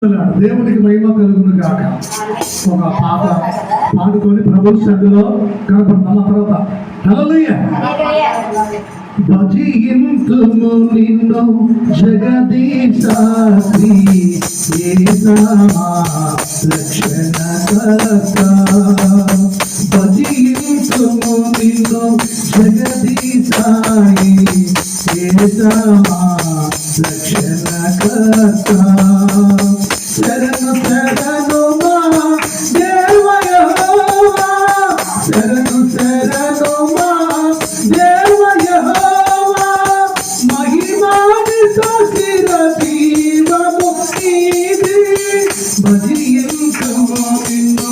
దేవునికి మహిమ కలుగును గాక. ఒక పాట పాడుకొని ప్రభు సన్నిధిలో కనపడతాం. ఆ తర్వాత హల్లెలూయా. భజింతుము నిన్ను జగదీశాసి యేసా రక్షణకర్త. భజింతుము నిన్ను జగదీశాయి యేసా రక్షణకర్త. శరణు శరణు మా దేవ యెహోవా, శరణు శరణు మా దేవ యెహోవా, మహిమానితో చిరజీవము నీది. భజింతుము నిన్ను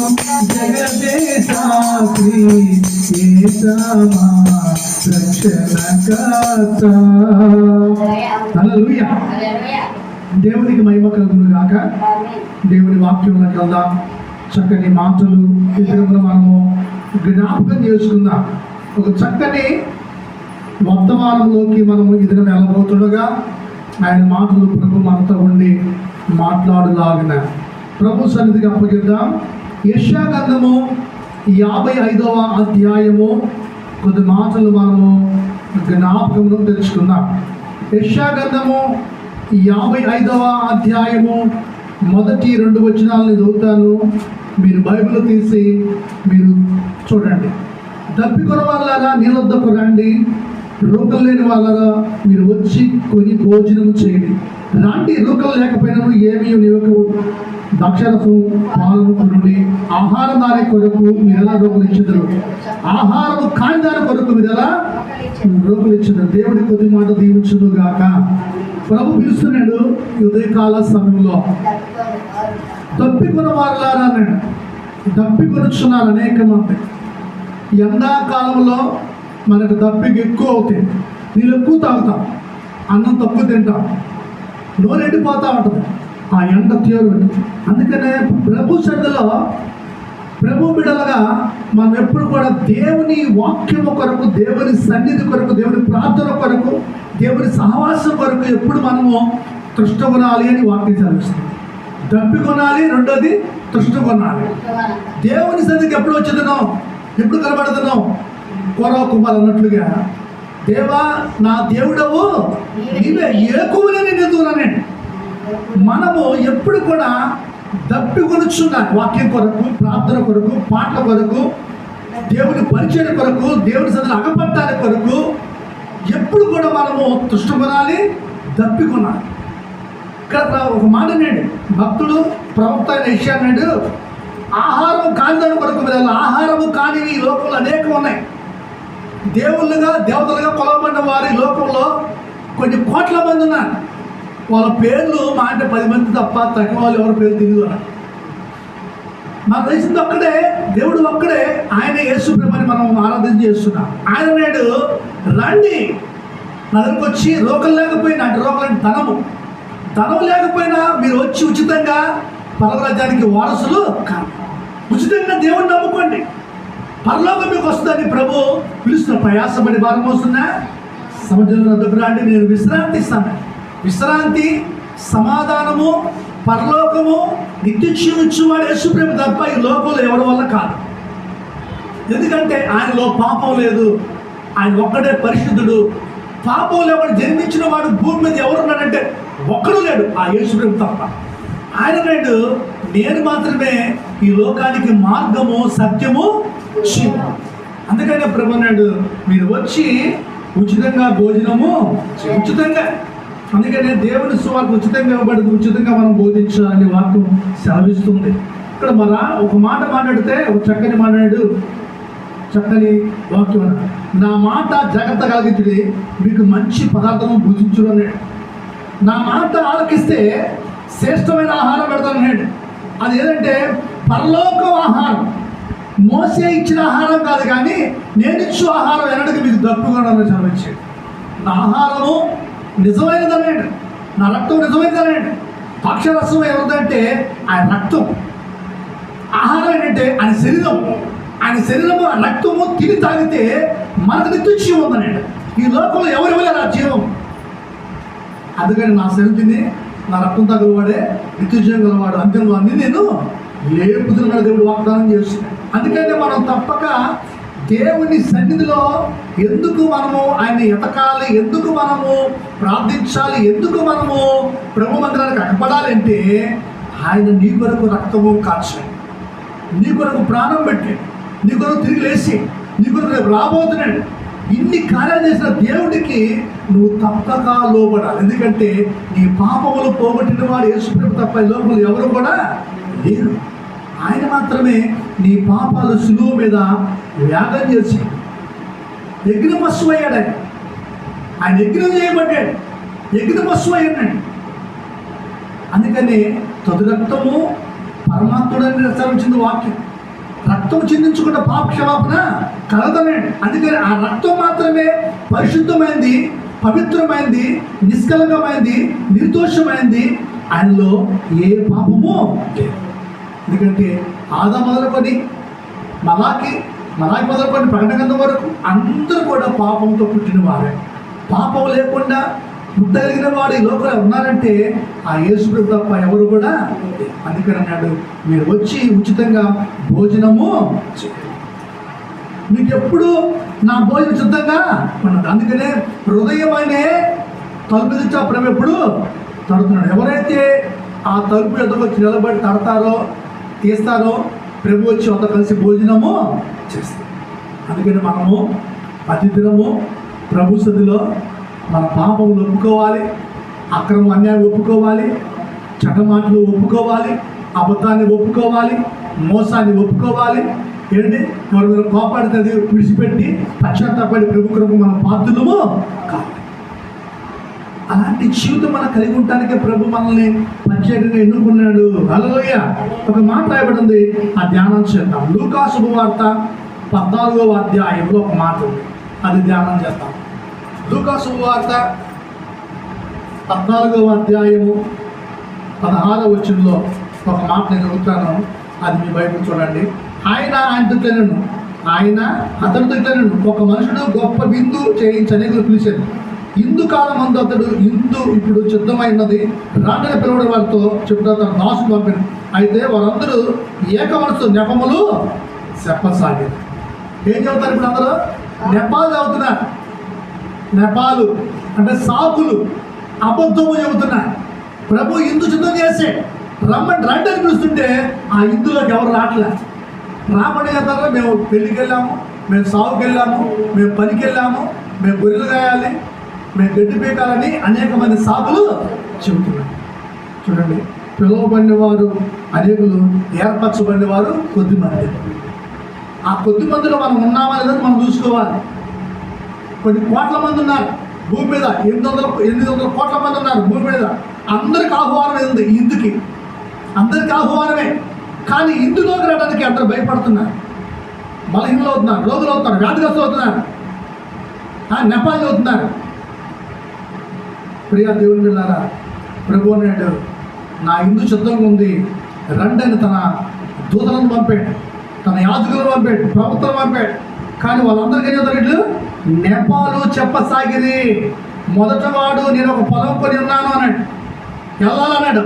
జగదేశాసి యేసా రక్షణకర్త. హల్లెలూయా. దేవునికి మహిమ కలుగును గాక. దేవుని వాక్యంలోకి వెళ్దాం. చక్కని మాటలు ఇద్దరు మనము జ్ఞాపకం చేసుకుందాం. ఒక చక్కని వర్తమానంలోకి మనము ఇద్దరు వెళ్ళబోతుండగా ఆయన మాటలు ప్రభు మనతో ఉండి మాట్లాడులాగిన ప్రభు సన్నిధికి అప్పగిద్దాం. యెషయా గ్రంథము 55వ అధ్యాయము కొద్ది మాటలు మనము జ్ఞాపకంలో తెలుసుకుందాం. యెషయా గ్రంథము 55వ అధ్యాయము మొదటి 2 వచనాలను చదువుతాను. మీరు బైబిల్ తీసి మీరు చూడండి. దప్పికొన వాళ్ళగా నీళ్ళొద్దకు రండి, రూకలు లేని వాళ్ళగా మీరు వచ్చి కొని భోజనము చేయండి. రాంటి రూకలు లేకపోయినా ఏమీ నీవకు ద్రాక్షరసం పాలను కొనుడి. ఆహారం దాని కొరకు మీరు ఎలా రూకలు ఇచ్చేదారు, ఆహారము కాని దాని కొరకు మీరు ఎలా రూకలు ఇచ్చేదారు. దేవుడి కొద్ది మాట దీవించును గాక. ప్రభు పిలుస్తున్నాడు ఉదయకాల సమయంలో. దప్పికొన వారులారా అన్నాడు. దప్పికొనుచున్నారు అనేక మంది. ఎండాకాలంలో మనకు దప్పికి ఎక్కువ అవుతాయి. నీళ్ళు ఎక్కువ తాగుతాం, అన్నం తక్కువ తింటాం, నోరు ఎండిపోతూ ఉంటుంది. ఆ ఎండ తీవ్రం. అందుకనే ప్రభు సన్నిధిలో ప్రభు బిడ్డలుగా మనం ఎప్పుడు కూడా దేవుని వాక్యము కొరకు, దేవుని సన్నిధి కొరకు, దేవుని ప్రార్థన కొరకు, దేవుని సహవాసం కొరకు ఎప్పుడు మనము తృష్ట కొనాలి అని వాక్యం చదివిస్తుంది. దప్పి కొనాలి, రెండోది తృష్ట కొనాలి. దేవుని సన్నిధికి ఎప్పుడు వచ్చేదనో, ఎప్పుడు కనబడుతున్నాం కొరవ కుమార్ అన్నట్లుగా, దేవా నా దేవుడవు నీవే, ఏ కుమని నేను ఎదుగున్నానే. మనము ఎప్పుడు కూడా దప్పి కొనుచున్నాను వాక్యం కొరకు, ప్రార్థన కొరకు, పాటల కొరకు, దేవుని పరిచయం కొరకు, దేవుని సన్నిధిని అగపట్టాలి కొరకు ఎప్పుడు కూడా మనము తృష్ట కొనాలి, దప్పి కొనాలి. ఇక్కడ ఒక మాట అన్నాడు భక్తుడు, ప్రవక్త అయిన యెషయా అన్నాడు, ఆహారం కాని కొరకు మీరు ఆహారము కాని ఈ లోకంలో అనేకం ఉన్నాయి. దేవుళ్ళుగా దేవతలుగా కొలవబడిన వారి లోకంలో కొన్ని కోట్ల మంది ఉన్నారు. వాళ్ళ పేర్లు మా అంటే 10 మంది తప్ప తక్కువ వాళ్ళు ఎవరి పేరు తెలియదు అన్నారు. మనకు తెలిసింది ఒక్కడే, దేవుడు ఒక్కడే, ఆయన యేసు ప్రభువుని మనం ఆరాధన చేస్తున్నాం. ఆయన నేడు రండి నా దగ్గరకు వచ్చి, రోకలు లేకపోయినా అంటే రోకలంటే ధనము లేకపోయినా మీరు వచ్చి ఉచితంగా పరలోకానికి వారసులు కాదు. ఉచితంగా దేవుడిని నమ్ముకోండి, పరలోకం మీకు వస్తుందని ప్రభు పిలుస్తున్న. ప్రయాసపడి భారం వస్తున్నా సముద్రంలో దగ్గర అంటే నేను విశ్రాంతి ఇస్తాను. విశ్రాంతి, సమాధానము, పరలోకము, నిత్యజీవం ఇచ్చేవాడు యేసు ప్రభు తప్ప ఈ లోకంలో ఎవరి వల్ల కాదు. ఎందుకంటే ఆయనలో పాపం లేదు, ఆయన ఒక్కడే పరిశుద్ధుడు. పాపం లేకుండా జన్మించిన వాడు భూమి మీద ఎవరున్నాడంటే ఒక్కడు లేడు, ఆ యేసు ప్రభు తప్ప. ఆయన నేడు నేను మాత్రమే ఈ లోకానికి మార్గము, సత్యము, జీవము. అందుకనే ప్రభు నాడు మీరు వచ్చి ఉచితంగా భోజనము ఉచితంగా. అందుకనే దేవుని సువార్త ఉచితంగా ఇవ్వబడింది, ఉచితంగా మనం బోధించాలని వాక్యం సెలవిస్తుంది. ఇక్కడ మన ఒక మాట మాట్లాడితే ఒక చక్కని మాట్లాడు, చక్కని వాక్యం. నా మాట జాగ్రత్త కలిగించుడి, మీకు మంచి పదార్థము భుజించుడు అన్నాడు. నా మాట ఆలకిస్తే శ్రేష్టమైన ఆహారం పెడతాను అన్నాడు. అది ఏదంటే పరలోకం ఆహారం. మోసే ఇచ్చిన ఆహారం కాదు, కానీ నేను ఇచ్చు ఆహారం ఎన్నటికీ మీకు దప్పుగా చదివించాడు. నా ఆహారము నిజమైనది అన్నాడు, నా రక్తం నిజమైనది అన్నాడు. ద్రాక్షరసం ఎవరిదంటే ఆయన రక్తం. ఆహారం ఏంటంటే ఆయన శరీరం. ఆయన శరీరము, ఆ రక్తము తిని తాగితే మనకు నిత్య జీవం ఉందన్నాడు. ఈ లోకంలో ఎవరు ఇవ్వలేరు ఆ జీవం. అందుకని నా శరీరం తిని నా రక్తం తగలవాడే నిత్యజీవం గలవాడు, అంతేను అన్ని నేను లేపుతున్నాడు దేవుడు వాగ్దానం చేస్తున్నాడు. అందుకనే మనం తప్పక దేవుని సన్నిధిలో ఎందుకు మనము ఆయన ఎతకాలి, ఎందుకు మనము ప్రార్థించాలి, ఎందుకు మనము ప్రభు మందిరానికి అక్కపడాలి అంటే ఆయన నీ కొరకు రక్తము కార్చాడు, నీ కొరకు ప్రాణం పెట్టాడు, నీ కొరకు తిరిగి లేచి నీ కొరకు రేపు రాబోతున్నాడు. ఇన్ని కార్యాలు చేసిన దేవుడికి నువ్వు తప్పక లోబడాలి. ఎందుకంటే నీ పాపములు పోగొట్టిన వాడు యేసుప్రభు తప్ప ఈ లోపల ఎవరు కూడా లేరు. ఆయన మాత్రమే నీ పాపాలు సులువు మీద యాగం చేసి యజ్ఞ పశువు అయ్యాడు. ఆయన యజ్ఞం చేయబడ్డాడు, యజ్ఞ పశువు అయ్యాడు. అందుకని తదు రక్తము పరమాత్ముడని రచించింది వాక్యం. రక్తం చిందించుకుంటే పాప క్షమాపణ కలదన్నాడు. అందుకని ఆ రక్తం మాత్రమే పరిశుద్ధమైంది, పవిత్రమైంది, నిష్కలంకమైంది, నిర్దోషమైంది. ఆయనలో ఏ పాపము లేదు. ఎందుకంటే ఆదా మొదలుకొని మలాకి మొదలుకొని ప్రకటన గ్రంథం వరకు అందరూ కూడా పాపంతో పుట్టిన వారే. పాపం లేకుండా పుట్టగలిగిన వాడు ఈ లోకంలో ఉన్నారంటే ఆ యేసుప్రభు తప్ప ఎవరు కూడా. అందుకని అన్నాడు, మీరు వచ్చి ఉచితంగా భోజనము మీకు ఎప్పుడు నా భోజనం సిద్ధంగా ఉన్నది. అందుకనే హృదయమనే తలుపు తెచ్చి ఆ ప్రభు ఎప్పుడు తడుతున్నాడు. ఎవరైతే ఆ తలుపు ఎదుగు వచ్చి నిలబడి తడతారో తీస్తారో ప్రభు వచ్చి అంత కలిసి భోజనము చేస్తారు. అందుకని మనము ప్రతిదినము ప్రభు సన్నిధిలో మన పాపములు ఒప్పుకోవాలి, అక్రమం అన్యాయం ఒప్పుకోవాలి, చటమాటలు ఒప్పుకోవాలి, అబద్ధాన్ని ఒప్పుకోవాలి, మోసాన్ని ఒప్పుకోవాలి. ఏంటి ఎవరి మీద కోపాడితే అది విడిచిపెట్టి పశ్చాత్తాపడి ప్రభు కృపకు మనం పాత్రులము కావాలి. అలాంటి జీవితం మనం కలిగి ఉండటానికే ప్రభు మనల్ని ప్రత్యేకంగా ఎన్నుకున్నాడు. హల్లెలూయా. ఒక మాట రాయబడింది, ఆ ధ్యానం చేద్దాం. లూకా శుభవార్త 14వ అధ్యాయంలో ఒక మాట ఉంది, అది ధ్యానం చేద్దాం. లూకా శుభవార్త 14వ అధ్యాయము 16వ వచనంలో ఒక మాట నేను చదువుతాను, అది మీ బైబిల్ చూడండి. ఆయన అతనితో ఇట్లనెను, ఒక మనుషుడు గొప్ప విందు చేయించనేకులు పిలిచాడు. ఇందు కాలం అందు అతడు ఇప్పుడు సిద్ధమైనది రాండని పిలవడం వారితో చెప్తారు, తన దాసులు పంపారు. అయితే వారందరూ ఏక మనసు నెపములు చెప్పసాగారు. ఏం చెబుతారు ఇప్పుడు అందరూ? నెపాలు చదువుతున్నారు. నెపాలు అంటే సాకులు, అబద్ధము చెబుతున్నారు. ప్రభు ఇందు సిద్ధం చేసే రండి అని పిలుస్తుంటే ఆ ఇందులోకి ఎవరు రావట్లే. రాబడి కదా, మేము పెళ్ళికి వెళ్ళాము, మేము సాగుకి వెళ్ళాము, మేము పనికి వెళ్ళాము, మేము గొర్రెలు కాయాలి, మేము గడ్డి పీకాలని అనేక మంది సాకులు చెబుతున్నారు. చూడండి, పిలువబడిన వారు అనేకులు, ఏర్పరచబడిన వారు కొద్దిమంది. ఆ కొద్ది మందిలో మనం ఉన్నామా లేదని మనం చూసుకోవాలి. కొన్ని కోట్ల మంది ఉన్నారు భూమి మీద, 800 కోట్ల మంది ఉన్నారు భూమి మీద. అందరికి ఆహ్వానం ఉంది ఇందుకి, అందరికి ఆహ్వానమే. కానీ ఇందులోకి రావడానికి అందరూ భయపడుతున్నారు, బలహీనలు అవుతున్నారు, రోగులు అవుతున్నారు, వ్యాధిగ్రస్తులు అవుతున్నారు, నెపాలు అవుతున్నారు. ప్రియా దేవుని బిడ్డలారా, ప్రభు అన్నాడు, నా ఇందు సిద్ధంగా ఉంది, రండి అని తన దూతలను పంపాడు, తన యాజకులను పంపాడు, ప్రభుత్వం పంపాడు. కానీ వాళ్ళందరికీ ఏం జరిగింది? నెపాలు చెప్పసాగిరి. మొదటివాడు నేను ఒక పొలం కొని ఉన్నాను అన్నాడు, వెళ్ళాలన్నాడు.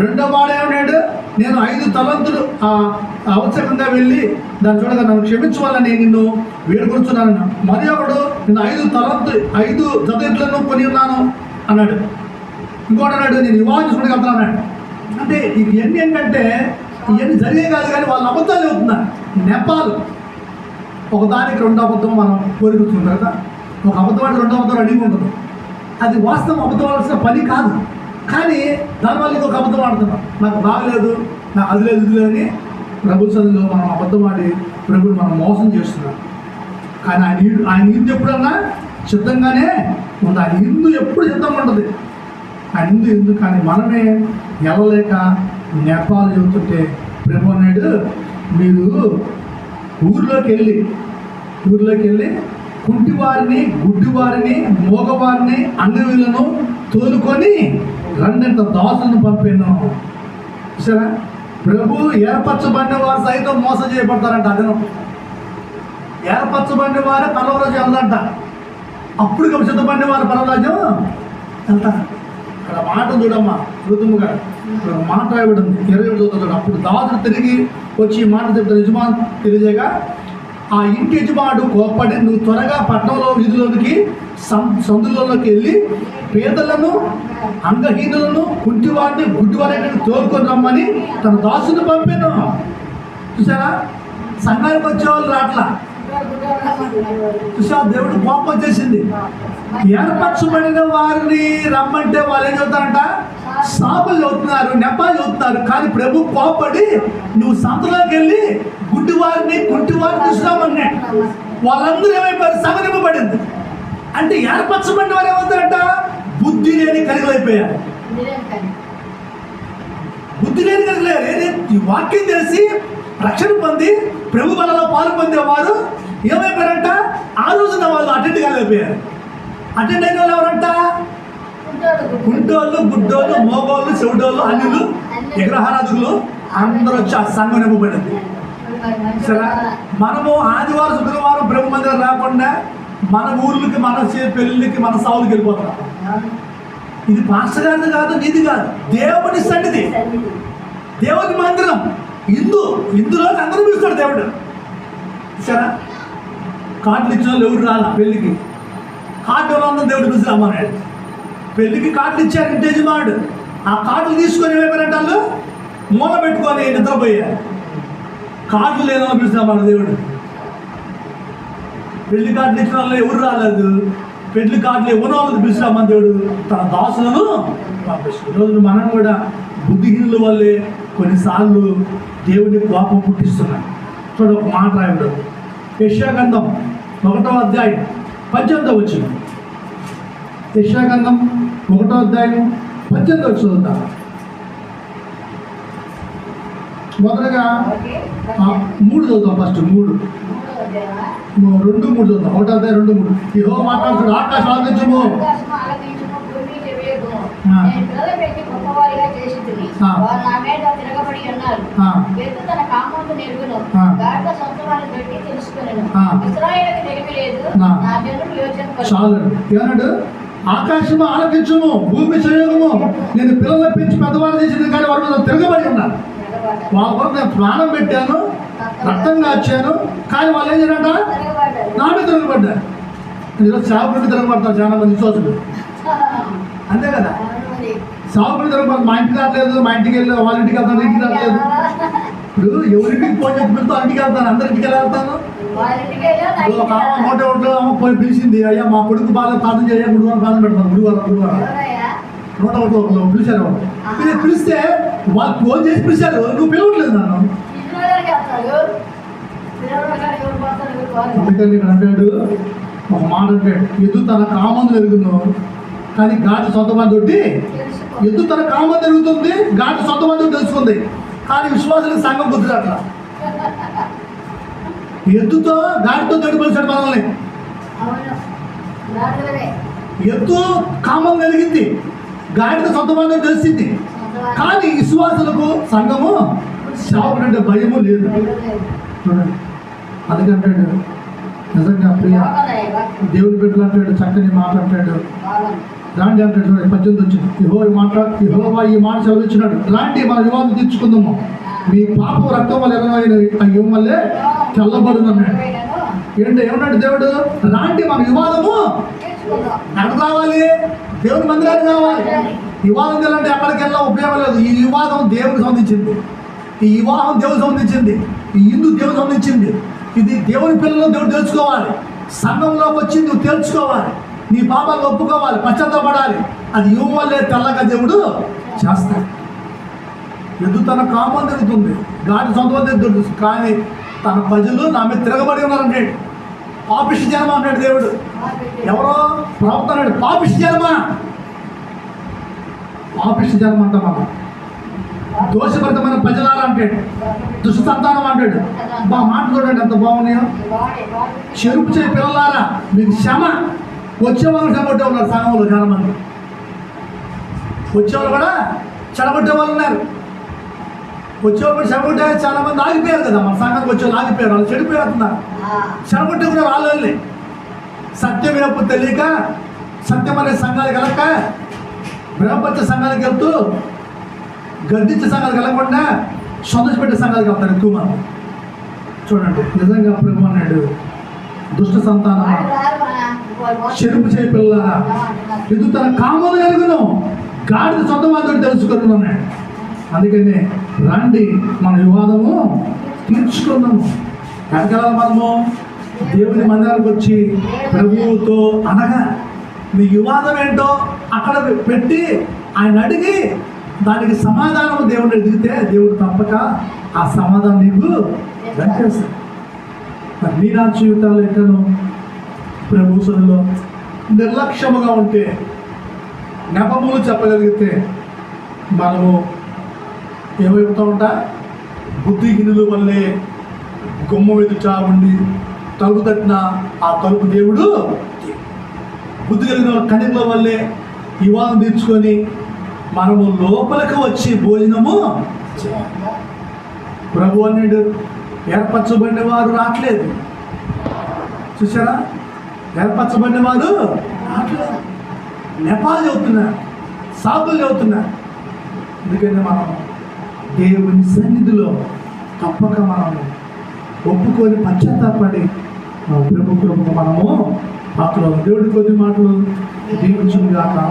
రెండో వాడు ఏమన్నాడు, నేను 5 తలంతులు అవసరంగా వెళ్ళి దాన్ని చూడగా నన్ను క్షమించవాలని నేను నిన్ను వేడుకొచ్చున్నాను. మరి ఒకడు నేను 5 జతలను కొని ఉన్నాను అన్నాడు. ఇంకోటి అన్నాడు, నేను వివాహం చేసుకుని వెళ్తాను అన్నాడు. అంటే ఇవన్నీ ఏంటంటే ఇవన్నీ జరిగే కాదు, కానీ వాళ్ళ అబద్ధాలు అవుతున్నారు. నెపాలు ఒకదానికి 2 అబద్ధం మనం కోరుకుంటున్నాం కదా. ఒక అబద్ధం అంటే 2 అబద్ధాలు అడిగి ఉంటుంది. అది వాస్తవం అబద్ధం ఆడాల్సిన పని కాదు, కానీ దానివల్ల ఇంకొక అబద్ధం ఆడుతున్నాం. నాకు బాగలేదు, నాకు అది లేదు, ఇది లేదని ప్రభు సన్నిధిలో మనం అబద్ధం ఆడి ప్రభుని మనం మోసం చేస్తున్నాం. కానీ ఆయన ఇందు ఎప్పుడన్నా సిద్ధంగానే ఉంది. ఆయన ఇందు ఎప్పుడు సిద్ధంగా ఉంటుంది. ఆయన ఇందు కానీ మనమే వెళ్ళలేక నెపాలు చెబుతుంటే ప్రభు అన్నాడు, మీరు ఊర్లోకి వెళ్ళి కుంటివారిని, గుడ్డివారిని, మోగవారిని, అంగవీలను తోలుకొని రెండంత దాసులను పంపాను. సరే, ప్రభు ఏర్పరచబడిన వారు సైతం మోసం చేయబడతారంట. అదనం ఏర్పరచబడిన వారే పరవరాజ్యం వెళ్దంట. అప్పుడు సిద్ధపడిన వారు పరవరాజ్యం వెళ్తారు. అక్కడ మాట చూడమ్మా ఋతుముగా ఇక్కడ మాట రాయబడింది 27 చూద్దాం. అప్పుడు దాసుడు తిరిగి వచ్చి ఈ మాట చెప్తాడు. యజమాని తెలియజేయగా ఆ ఇంటి యజమానుడు కోప్పడి, నువ్వు త్వరగా పట్టణంలో వీధిలోనికి సందులలోకి వెళ్ళి పేదలను, అంగహీనులను, కుంటివారిని, గుడ్డివారిని తోలుకొని రమ్మని తన దాసుని పంపాను. చూసారా, సంఘానికి వచ్చేవాళ్ళు రాట్లా. చూసా, దేవుడు కోపం వచ్చేసింది. ఏర్పరచబడిన వారిని రమ్మంటే వాళ్ళు ఏం చదువుతారంట? సాపులు చదువుతున్నారు, నెపాలు చదువుతున్నారు. కానీ ప్రభు కోపడి నువ్వు సంతలోకి వెళ్ళి గుడ్డివారిని, కుంటివారిని చూసినామన్నా వాళ్ళందరూ ఏమైపోయారు? సగనింపబడింది. అంటే ఏర్పరచబడిన వారు ఏమవుతారంట? బుద్ధి లేని కలిగలైపోయారు. బుద్ధి లేని కలిగలేరు. ఈ వాక్యం తెలిసి రక్షణ పొంది ప్రభు బలలో పాలు పొందేవారు ఏమైపోయారంట? ఆ రోజున వాళ్ళు అటెండ్ కాలేకపోయారు. అటెండ్ అయిన వాళ్ళు ఎవరంట? గుంటోళ్ళు, గుడ్డోళ్ళు, మోగోళ్ళు, చెవిటోళ్ళు, అన్యులు, విగ్రహారాధకులు అందరూ వచ్చి ఆ సంఘం నింపబడింది. సరే, మనము ఆదివారం, శుక్రవారం ప్రభు మందిరం రాకుండా మన ఊర్లకి, మన పెళ్ళిళ్ళకి, మన సావులకి వెళ్ళిపోతున్నాం. ఇది పాస్టర్ గారిది కాదు, నీది కాదు, దేవుని సన్నిధి, దేవుని మందిరం. ఇందులో అందరూ పిలుస్తాడు దేవుడు. సరే, కార్డులు ఇచ్చిన వాళ్ళు ఎవరు రాలా పెళ్ళికి? కార్డు అందరూ దేవుడు పిలిచి రమ్మన్నాడు. పెళ్ళికి కార్డులు ఇచ్చారు ఇంటి యజమానుడు. ఆ కార్డులు తీసుకొని ఏమైపోయారంటే వాళ్ళు మూల పెట్టుకొని నిద్రపోయారు. కార్డులు లేదో పిలుస్తామన్న దేవుడు. పెళ్లి కార్డులు ఇచ్చిన వాళ్ళు ఎవరు రాలేదు. పెళ్లి కార్డులు ఎవరో వాళ్ళకి పిలుస్తామని దేవుడు తన దాసులను పంపిస్తాడు. ఈరోజు మనం కూడా బుద్ధిహీనుల వల్లే కొన్నిసార్లు దేవుని కోపం పుట్టిస్తున్నాం. చూడ ఒక మాట రాయడు. యెషయా గ్రంథం 1వ అధ్యాయం 18వ వచనం. యెషయా గ్రంథం 1వ అధ్యాయం 18వ వచనం చదువుతా. మొదటగా 3 చదువుతాం. ఫస్ట్ 2, 3 చదువుతాం. 1వ అధ్యాయం 2, 3. యెహోవా మాట్లాడుతాడు, ఆకాశం ఆలకించుము, చాలు. ఏమన్నాడు? ఆకాశము ఆలకించుము, భూమి సంయోగము, నేను పిల్లలు పెంచి పెద్దవాళ్ళు చేసింది కానీ వారు తిరగబడి ఉన్నారు. వాళ్ళ కొరకు నేను ప్రాణం పెట్టాను, రక్తం కాచాను, కానీ వాళ్ళు ఏం చేయాలంట? నా మీద తిరగబడ్డారు. ఈరోజు సాగుబడి తిరగబడతారు చాలా మంది విశ్వాసులు. అంతే కదా, సాగుబడి తిరగబడతారు. మా ఇంటికి రావట్లేదు, మా ఇంటికి వెళ్ళి వాళ్ళ ఇంటికి వెళ్తాను, ఇంటికి రావట్లేదు. ఇప్పుడు ఎవరింటికి ఫోన్ చెప్పి పిలుస్తూ ఇంటికి వెళ్తాను, అందరింటికి ఎలా వెళ్తాను? ఒక నోట పోయి పిలిచింది, అయ్యా మా కొడుకు బాగా ప్రార్థన చేయ, గురువారం ప్రార్థన పెడతాను, గురువారం 101 పిలిచారు. పిలిస్తే వాళ్ళు ఫోన్ చేసి పిలిచారు, నువ్వు పిలవట్లేదు నన్ను. అందుకని ఇక్కడ అంటాడు, ఒక మాట అంటాడు, ఎద్దు తన కామందు ఎరుగును కానీ గాడి సొంత మంది తోటి, ఎద్దు తన కామందు ఎరుగుతుంది, గాడి సొంత మంది తెలుసుకుంది. కానీ విశ్వాసానికి సంఘం బుద్ధి అట్లా ఎద్దుతో గాడితో తడిపలిసాడు మనల్ని. ఎద్దు కామం కలిగింది, గాడితో సొంత మంది తెలిసింది. కానీ విశ్వాసులకు సంఘము సావుడంటే భయము లేదు. చూడండి, అందుకంటాడు నిజంగా ప్రియ దేవుని బిడ్డలు అంటాడు, చక్కని మాట్లాడతాడు. రాండి అంటాడు. 18 వచ్చింది. యెహోవా ఈ మాట చదివించినాడు, రాండి మన వివాదం తీర్చుకుందాము, మీ పాపం రక్తం వల్ల అయ్యం వల్లే చల్లబడున్నాడు. ఏంటి ఏమన్నాడు దేవుడు? రాండి మన వివాదము ఎక్కడ రావాలి? దేవుని మందిరానికి రావాలి. వివాదం చేయాలంటే ఎక్కడికి వెళ్ళా ఉపయోగం లేదు. ఈ వివాదం దేవునికి సంబంధించింది, ఈ వివాహం దేవునికి సంబంధించింది, ఈ ఇందు దేవునికి సంబంధించింది. ఇది దేవుని పిల్లలు దేవుడు తెలుసుకోవాలి. సంఘంలోకి వచ్చి నువ్వు తెలుసుకోవాలి, నీ పాపాలు ఒప్పుకోవాలి, పశ్చాత్తపడాలి. అది ఇవ్వ వల్లే తెల్లగా దేవుడు చేస్తాడు. ఎద్దు తన కామం తిరుగుతుంది, గాడి సొంత తిరుగుతుంది, కానీ తన ప్రజలు నా మీద తిరగబడి ఉన్నారంటే పాపిష్టి జన్మ అన్నాడు దేవుడు. ఎవరో ప్రవక్త అన్నాడు, పాపిష్టి జన్మ, పాపిష్టి జన్మ అంట. మనం దోషభరితమైన ప్రజలారా అంటాడు, దుష్ట సంతానం అంటాడు. బా మాట చూడండి ఎంత బాగున్నాయో. చెరుపు చేయ పిల్లలారా మీకు క్షమ. వచ్చేవాళ్ళు చెడగొట్టే ఉన్నారు సంఘంలో చాలా మంది. వచ్చేవాళ్ళు కూడా చెడగొట్టే వాళ్ళు ఉన్నారు. వచ్చేవాళ్ళు కూడా చెడగొట్టే చాలా మంది ఆగిపోయారు కదా. మన సంఘానికి వచ్చేవాళ్ళు ఆగిపోయారు, వాళ్ళు చెడిపోతున్నారు. చెడగొట్టే కూడా వాళ్ళే సత్యం వైపు తెలియక, సత్యం అనే సంఘాలు కలక బ్రహ్మపత్య సంఘాలకు వెళ్తూ గద్దించే సంఘాలకు వెళ్ళకుండా సంతోషపెట్టే సంఘాలకు వెళ్తారు ఎక్కువ మంది. చూడండి, నిజంగా ప్రభు అన్నాడు, దుష్ట సంతానమా, చెరుపు చేయి పిల్లలారా, ఇది తన కామను ఎరుగును, గాడిద సొంత మాతో తెలుసుకుని అన్నాడు. అందుకనే రండి మన వివాదము తీర్చుకుందాము. ఎక్కడికెళ్ళాలి మనము? దేవుని మందిరానికి వచ్చి ప్రభువుతో అనగా మీ వివాదం ఏంటో అక్కడ పెట్టి ఆయన అడిగి దానికి సమాధానం దేవుడిని ఎదిగితే దేవుడు తప్పక ఆ సమాధానం నీకు దయచేస్తాడు. మరి నీ నా జీవితాలు ఎక్కడో ప్రభు సన్నిధిలో నిర్లక్ష్యముగా ఉంటే, నెపములు చెప్పగలిగితే మనము ఏమైపోతూ ఉంటా? బుద్ధిహీనుల వల్లే గుమ్మం ఎదుట ఉండి తలుపు తట్టిన ఆ తలుపు దేవుడు, బుద్ధి కలిగిన కణికల వల్లే వివాదం తీర్చుకొని మనము లోపలికి వచ్చి భోజనము ప్రభు అన్నాడు, ఏర్పరచబడిన వారు రావట్లేదు. చూసారా? ఏర్పరచబడిన వారు రావట్లేదు, నెపాలు చెబుతున్నారు, సాకులు చెబుతున్నారు. ఎందుకంటే మనం దేవుని సన్నిధిలో తప్పక మనము ఒప్పుకొని పశ్చాత్తాపడి ప్రభు మనము పాత్రలు దేవుడి కొద్ది మాటలు దీవించుగాక.